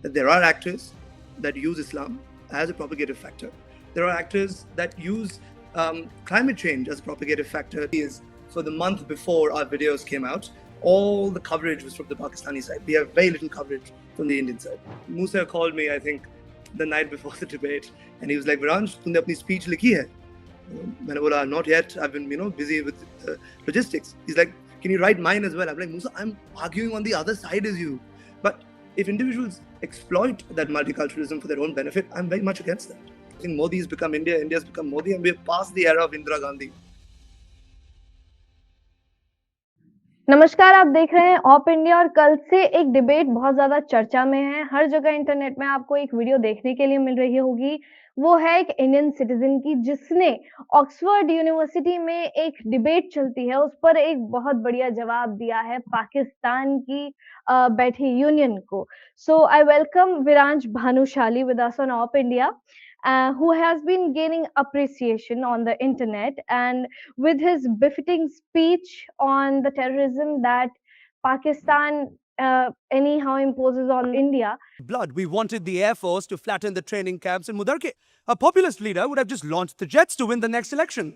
that there are actors that use Islam as a propagative factor. There are actors that use climate change as a propagative factor. For the month before our videos came out, all the coverage was from the Pakistani side. We have very little coverage from the Indian side. Musa called me, I think, the night before the debate, and he was like, Viraansh, तुमने अपनी speech लिखी है? मैंने बोला, not yet. I've been, busy with logistics. He's like, can you write mine as well? I'm like, Musa, I'm arguing on the other side as you. But if individuals exploit that multiculturalism for their own benefit, I'm very much against that. I think Modi has become India, India's become Modi, and we're past the era of Indira Gandhi. नमस्कार, आप देख रहे हैं op India और कल से एक debate बहुत ज्यादा चर्चा में है। हर जगह इंटरनेट में आपको एक वीडियो देखने के लिए मिल रही होगी। वो है एक इंडियन सिटीजन की जिसने ऑक्सफोर्ड यूनिवर्सिटी में एक डिबेट चलती है उस पर एक बहुत बढ़िया जवाब दिया है पाकिस्तान की बैठी यूनियन को। So I welcome Viransh Bhanushali with us on OpIndia, who has been gaining appreciation on the internet, and with his befitting speech on the terrorism that Pakistan anyhow imposes on India. Blood. We wanted the Air Force to flatten the training camps in Mudarke. A populist leader would have just launched the jets to win the next election.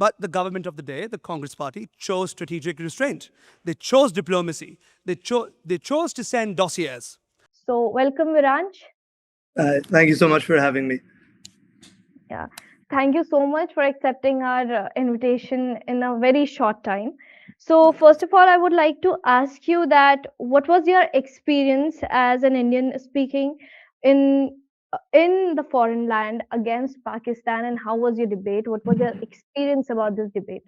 But the government of the day, the Congress party, chose strategic restraint. They chose diplomacy. They chose to send dossiers. So welcome, Viraansh. Thank you so much for having me. Yeah, thank you so much for accepting our invitation in a very short time. So first of all, I would like to ask you that what was your experience as an Indian speaking in the foreign land against Pakistan, and how was your debate? What was your experience about this debate?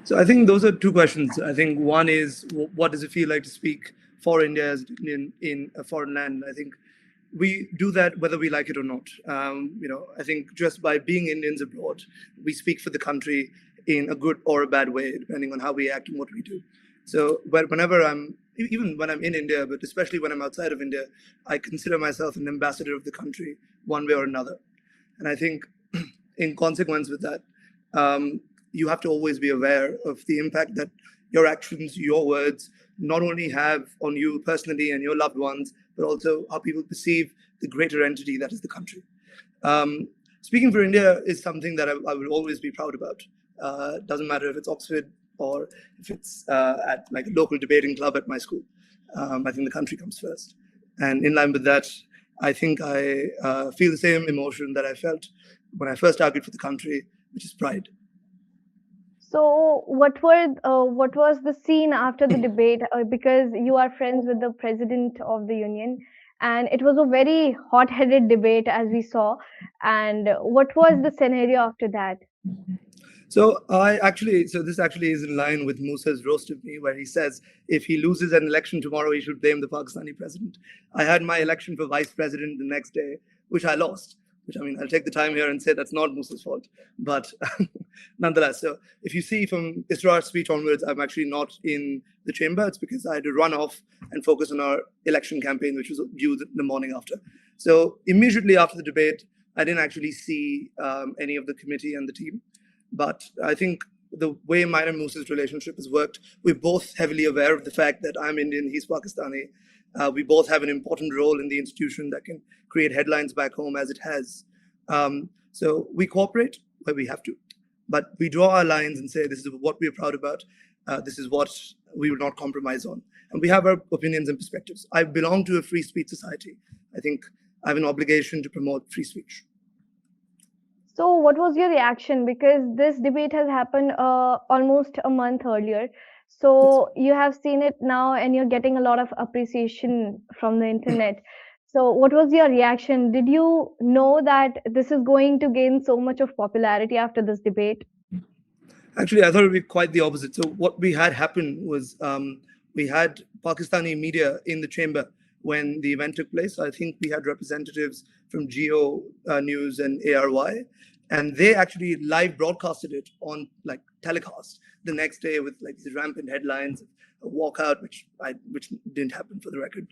So I think those are two questions. I think one is, what does it feel like to speak for India as in a foreign land? I think we do that whether we like it or not. I think just by being Indians abroad, we speak for the country in a good or a bad way, depending on how we act and what we do. So whenever even when I'm in India, but especially when I'm outside of India, I consider myself an ambassador of the country one way or another. And I think in consequence with that, you have to always be aware of the impact that your actions, your words, not only have on you personally and your loved ones, but also how people perceive the greater entity that is the country. Speaking for India is something that I will always be proud about. Doesn't matter if it's Oxford or if it's at like a local debating club at my school. I think the country comes first. And in line with that, I think I feel the same emotion that I felt when I first argued for the country, which is pride. So what was the scene after the debate? Because you are friends with the president of the union, and it was a very hot-headed debate as we saw. And what was the scenario after that? So this actually is in line with Musa's roast of me, where he says if he loses an election tomorrow, he should blame the Pakistani president. I had my election for vice president the next day, which I lost. Which, I mean, I'll take the time here and say that's not Musa's fault. But nonetheless, so if you see from Israr's speech onwards, I'm actually not in the chamber. It's because I had to run off and focus on our election campaign, which was due the morning after. So immediately after the debate, I didn't actually see any of the committee and the team. But I think the way mine and Musa's relationship has worked, we're both heavily aware of the fact that I'm Indian, he's Pakistani. We both have an important role in the institution that can create headlines back home as it has. So we cooperate where we have to, but we draw our lines and say, this is what we're proud about. This is what we will not compromise on. And we have our opinions and perspectives. I belong to a free speech society. I think I have an obligation to promote free speech. So what was your reaction? Because this debate has happened almost a month earlier. So you have seen it now and you're getting a lot of appreciation from the internet. So what was your reaction? Did you know that this is going to gain so much of popularity after this debate? Actually, I thought it would be quite the opposite. So what we had happen was we had Pakistani media in the chamber when the event took place. I think we had representatives from Geo News and ARY, and they actually live broadcasted it on like telecast the next day with like these rampant headlines, a walkout, which didn't happen for the record,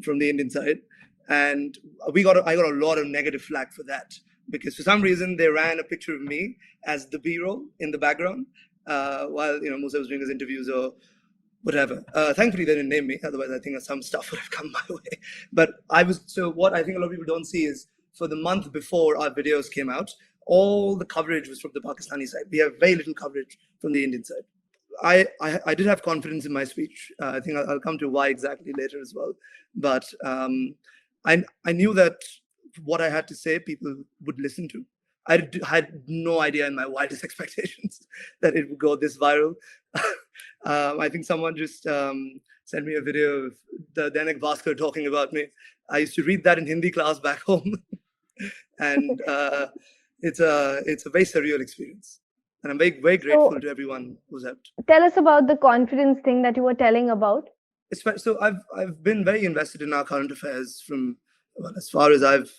from the Indian side. And I got a lot of negative flack for that, because for some reason they ran a picture of me as the B-roll in the background while Musa was doing his interviews, or whatever. Thankfully, they didn't name me. Otherwise, I think some stuff would have come my way. But what I think a lot of people don't see is for the month before our videos came out, all the coverage was from the Pakistani side. We have very little coverage from the Indian side. I did have confidence in my speech. I think I'll come to why exactly later as well. But I knew that what I had to say, people would listen to. Had no idea in my wildest expectations that it would go this viral. I think someone just sent me a video of the Dainik Bhaskar talking about me. I used to read that in Hindi class back home, and it's a very surreal experience. And I'm very, very grateful to everyone who's helped. Tell us about the confidence thing that you were telling about. So I've been very invested in our current affairs from as far as I've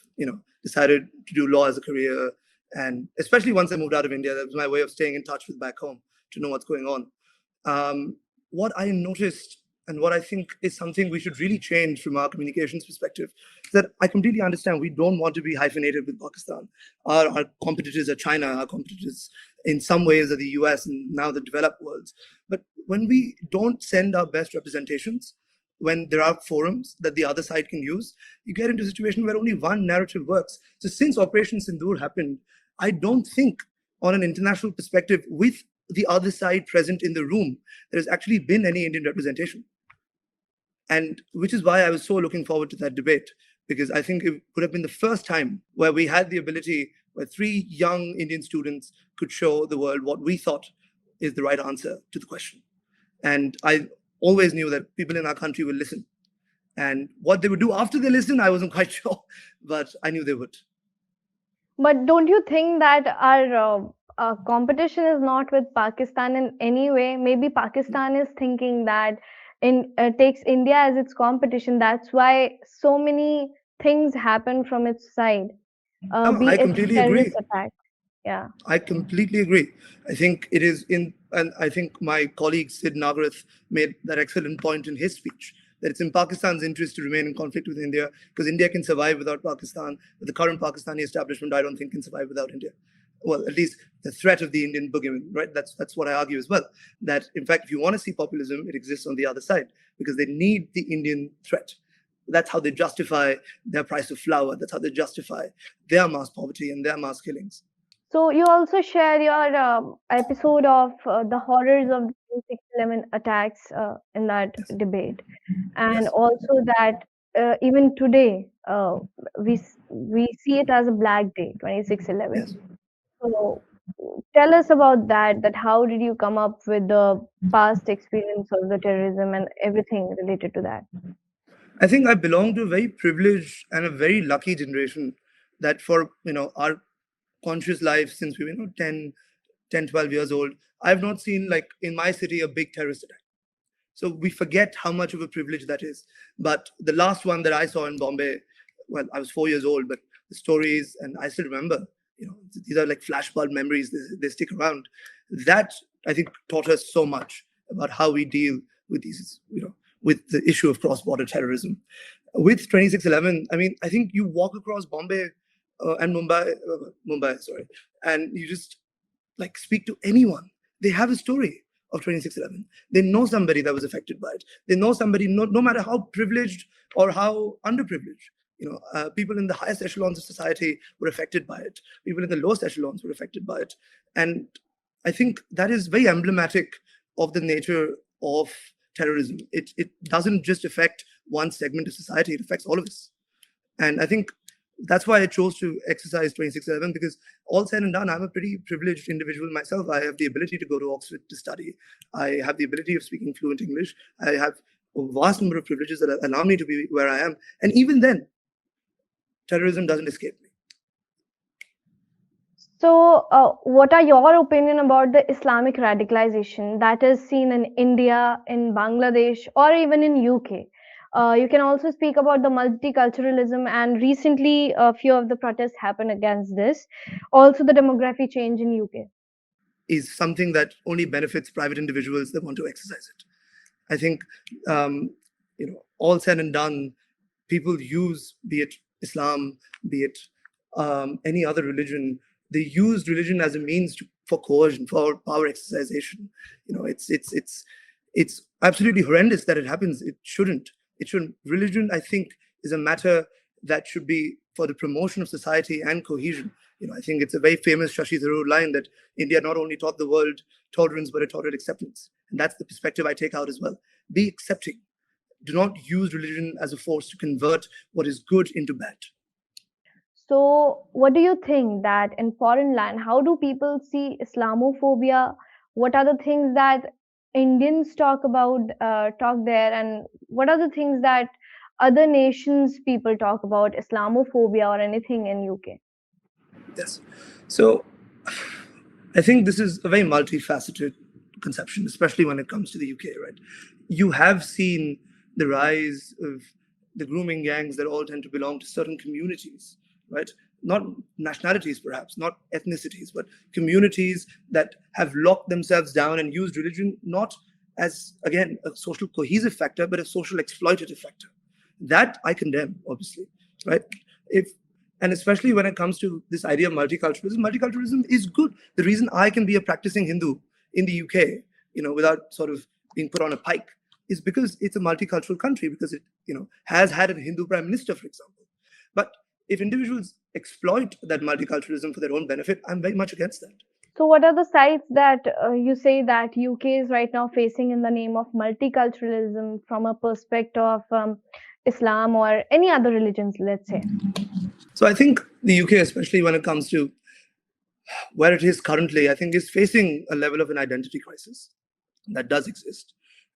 decided to do law as a career, and especially once I moved out of India, that was my way of staying in touch with back home to know what's going on. What I noticed and what I think is something we should really change from our communications perspective is that I completely understand we don't want to be hyphenated with Pakistan. Our competitors are China, our competitors in some ways are the US and now the developed worlds. But when we don't send our best representations, when there are forums that the other side can use, you get into a situation where only one narrative works. So since Operation Sindoor happened, I don't think on an international perspective with the other side present in the room, there has actually been any Indian representation. And which is why I was so looking forward to that debate, because I think it would have been the first time where we had the ability where three young Indian students could show the world what we thought is the right answer to the question. And I always knew that people in our country will listen. And what they would do after they listen, I wasn't quite sure, but I knew they would. But don't you think that our competition is not with Pakistan in any way? Maybe Pakistan is thinking that takes India as its competition. That's why so many things happen from its side. I completely agree. Attack. Yeah, I completely agree. I think it is and I think my colleague Sid Nagarath made that excellent point in his speech, that it's in Pakistan's interest to remain in conflict with India because India can survive without Pakistan. But the current Pakistani establishment, I don't think, can survive without India. Well, at least the threat of the Indian boogeyman, right? That's what I argue as well. That in fact, if you want to see populism, it exists on the other side because they need the Indian threat. That's how they justify their price of flour. That's how they justify their mass poverty and their mass killings. So you also share your episode of the horrors of the 6/11 attacks in that debate, and also that even today we see it as a black day, 26/11. Yes. So tell us about that. That how did you come up with the past experience of the terrorism and everything related to that? I think I belong to a very privileged and a very lucky generation that for our conscious life since we were 10, 12 years old, I've not seen like in my city a big terrorist attack. So we forget how much of a privilege that is. But the last one that I saw in Bombay, well, I was 4 years old, but the stories, and I still remember, these are like flashbulb memories, they stick around. That I think taught us so much about how we deal with these, with the issue of cross-border terrorism. With 26/11, I mean, I think you walk across Bombay and Mumbai, sorry, and you just like speak to anyone. They have a story of 26/11. They know somebody that was affected by it. They know somebody, no matter how privileged or how underprivileged. People in the highest echelons of society were affected by it. People in the lowest echelons were affected by it. And I think that is very emblematic of the nature of terrorism. It doesn't just affect one segment of society, it affects all of us. And I think that's why I chose to exercise 26/11, because all said and done, I'm a pretty privileged individual myself. I have the ability to go to Oxford to study. I have the ability of speaking fluent English. I have a vast number of privileges that allow me to be where I am. And even then, terrorism doesn't escape me. So, what are your opinion about the Islamic radicalization that is seen in India, in Bangladesh, or even in UK? You can also speak about the multiculturalism, and recently a few of the protests happened against this. Also, the demography change in UK is something that only benefits private individuals that want to exercise it. I think, all said and done, people use, be it Islam, be it any other religion, they use religion as a means for coercion, for power exercisation. It's absolutely horrendous that it happens. It shouldn't. It shouldn't. Religion, I think, is a matter that should be for the promotion of society and cohesion. I think it's a very famous Shashi Tharoor line that India not only taught the world tolerance, but it taught it acceptance. And that's the perspective I take out as well. Be accepting. Do not use religion as a force to convert what is good into bad. So, what do you think that in foreign land, how do people see Islamophobia? What are the things that Indians talk about, talk there, and what are the things that other nations people talk about Islamophobia or anything in UK? Yes. So I think this is a very multifaceted conception, especially when it comes to the UK, right? You have seen the rise of the grooming gangs that all tend to belong to certain communities, right? Not nationalities, perhaps, not ethnicities, but communities that have locked themselves down and used religion not as, again, a social cohesive factor, but a social exploitative factor. That I condemn, obviously, right? And especially when it comes to this idea of multiculturalism is good. The reason I can be a practicing Hindu in the UK, without sort of being put on a pike, is because it's a multicultural country, because it, has had a Hindu prime minister, for example. But if individuals exploit that multiculturalism for their own benefit, I'm very much against that. So, what are the sites that you say that UK is right now facing in the name of multiculturalism from a perspective of Islam or any other religions, let's say? So I think the UK, especially when it comes to where it is currently, I think is facing a level of an identity crisis that does exist.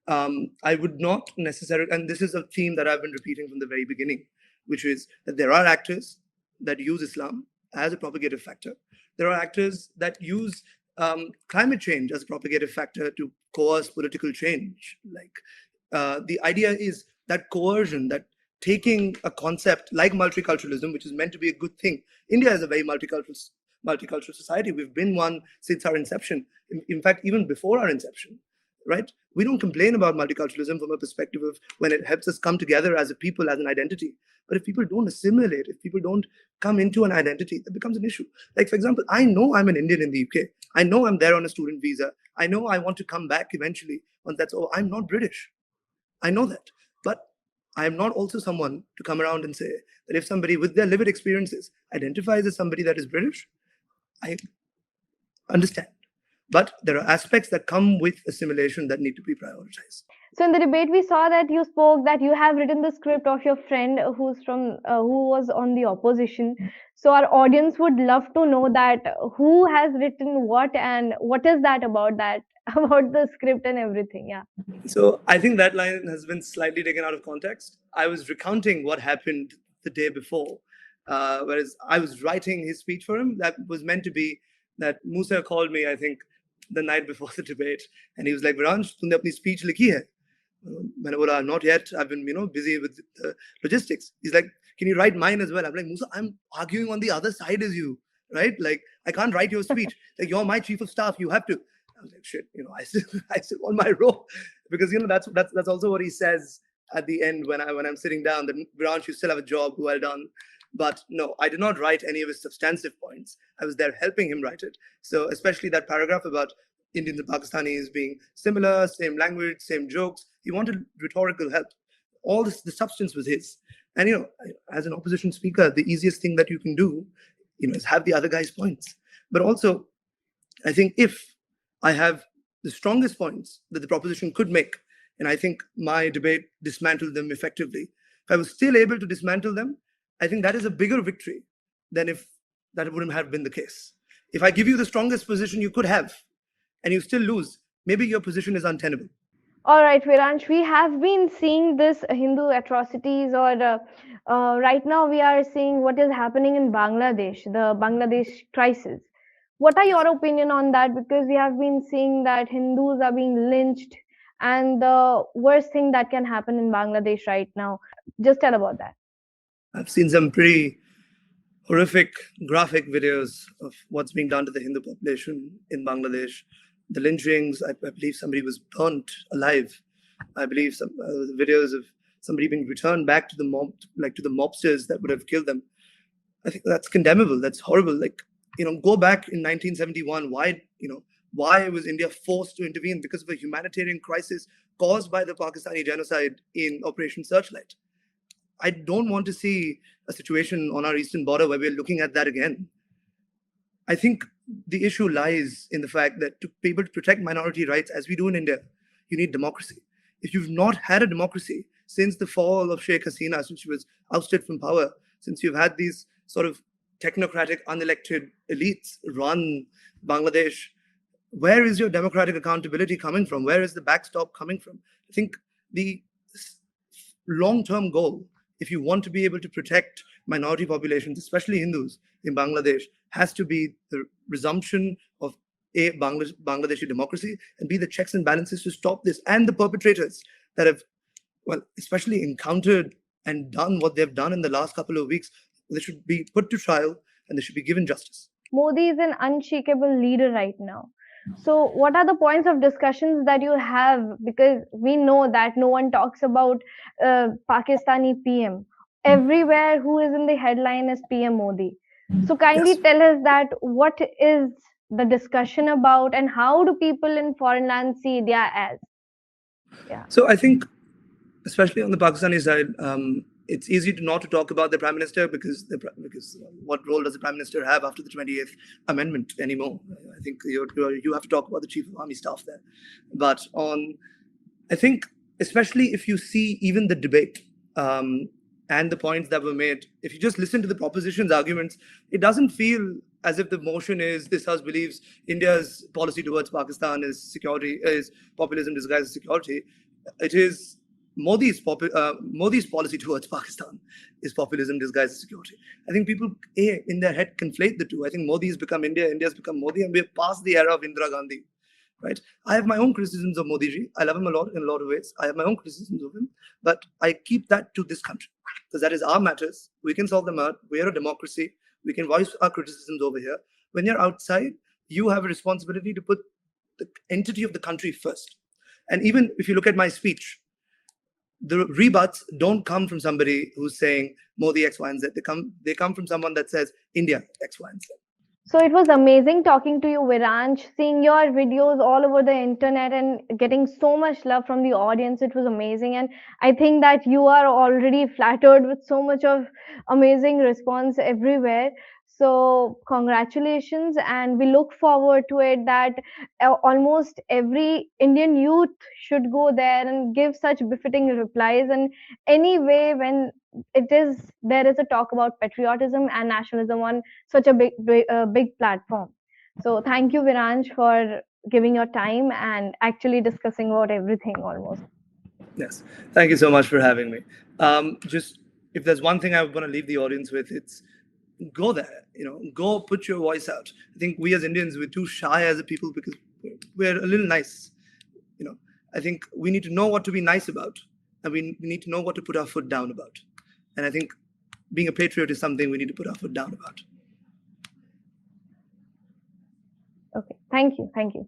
I would not necessarily, and this is a theme that I've been repeating from the very beginning, which is that there are actors that use Islam as a propagative factor. There are actors that use climate change as a propagative factor to coerce political change. The idea is that coercion, that taking a concept like multiculturalism, which is meant to be a good thing. India is a very multicultural society. We've been one since our inception. In fact, even before our inception, right? We don't complain about multiculturalism from a perspective of when it helps us come together as a people, as an identity. But if people don't assimilate, if people don't come into an identity, that becomes an issue. Like, for example, I know I'm an Indian in the UK. I know I'm there on a student visa. I know I want to come back eventually. Once that's over, I'm not British. I know that. But I am not also someone to come around and say that if somebody with their lived experiences identifies as somebody that is British, I understand. But there are aspects that come with assimilation that need to be prioritized. So in the debate, we saw that you spoke that you have written the script of your friend who was on the opposition. So our audience would love to know that who has written what and what is that about about the script and everything. Yeah. So I think that line has been slightly taken out of context. I was recounting what happened the day before, whereas I was writing his speech for him. That was meant to be that Musa called me, I think, the night before the debate, and he was like, "Viraansh, तुमने अपनी speech लिखी है?" मैंने बोला, "Not yet. I've been, busy with logistics." He's like, "Can you write mine as well?" I'm like, "Musa, I'm arguing on the other side as you, right? Like, I can't write your speech. Like, you're my chief of staff. You have to." I was like, "Shit, I still want my role," because that's also what he says at the end when I'm sitting down. That, "Viraansh, you still have a job. Well done." But no, I did not write any of his substantive points. I was there helping him write it. So especially that paragraph about Indians and Pakistanis being similar, same language, same jokes. He wanted rhetorical help. All this, the substance was his. And as an opposition speaker, the easiest thing that you can do, is have the other guy's points. But also, I think if I have the strongest points that the proposition could make, and I think my debate dismantled them effectively. If I was still able to dismantle them, I think that is a bigger victory than if that wouldn't have been the case. If I give you the strongest position you could have and you still lose, maybe your position is untenable. All right, Viraansh, we have been seeing this Hindu atrocities, or right now we are seeing what is happening in Bangladesh, the Bangladesh crisis. What are your opinion on that? Because we have been seeing that Hindus are being lynched, and the worst thing that can happen in Bangladesh right now. Just tell about that. I've seen some pretty horrific, graphic videos of what's being done to the Hindu population in Bangladesh. The lynchings, I believe somebody was burnt alive. I believe some videos of somebody being returned back to the mobsters that would have killed them. I think that's condemnable. That's horrible. Go back in 1971. Why was India forced to intervene? Because of a humanitarian crisis caused by the Pakistani genocide in Operation Searchlight. I don't want to see a situation on our eastern border where we're looking at that again. I think the issue lies in the fact that to be able to protect minority rights, as we do in India, you need democracy. If you've not had a democracy since the fall of Sheikh Hasina, since she was ousted from power, since you've had these sort of technocratic, unelected elites run Bangladesh, where is your democratic accountability coming from? Where is the backstop coming from? I think the long-term goal, if you want to be able to protect minority populations, especially Hindus in Bangladesh, has to be the resumption of A, Bangladeshi democracy, and B, the checks and balances to stop this. And the perpetrators that have, well, especially encountered and done what they've done in the last couple of weeks, they should be put to trial and they should be given justice. Modi is an unshakable leader right now. So what are the points of discussions that you have? Because we know that no one talks about Pakistani PM. Everywhere who is in the headline is PM Modi. So kindly Yes. tell us that what is the discussion about and how do people in foreign land see India as? Yeah. So I think, especially on the Pakistani side, it's easy to not to talk about the Prime Minister because what role does the Prime Minister have after the 28th Amendment anymore? I think you have to talk about the Chief of Army Staff there. But I think, especially if you see even the debate and the points that were made, if you just listen to the proposition's arguments, it doesn't feel as if the motion is this House believes India's policy towards Pakistan is populism disguised as security. It is Modi's policy towards Pakistan is populism disguised as security. I think people in their head conflate the two. I think Modi has become India, India has become Modi, and we're past the era of Indira Gandhi. Right? I have my own criticisms of Modi ji. I love him a lot in a lot of ways. I have my own criticisms of him, but I keep that to this country because that is our matters. We can solve them out. We are a democracy. We can voice our criticisms over here. When you're outside, you have a responsibility to put the entity of the country first. And even if you look at my speech, the rebuts don't come from somebody who's saying Modi X, Y, and Z. They come from someone that says India X, Y, and Z. So it was amazing talking to you, Viraansh, seeing your videos all over the internet and getting so much love from the audience. It was amazing. And I think that you are already flattered with so much of amazing response everywhere. So congratulations. And we look forward to it that almost every Indian youth should go there and give such befitting replies. And anyway, when there is a talk about patriotism and nationalism on such a big platform. So thank you, Viraansh, for giving your time and actually discussing about everything almost. Yes, thank you so much for having me. Just if there's one thing I want to leave the audience with, it's go there. Go put your voice out. I think we as Indians, we're too shy as a people because we're a little nice. I think we need to know what to be nice about, and we need to know what to put our foot down about. And I think being a patriot is something we need to put our foot down about. Okay, thank you.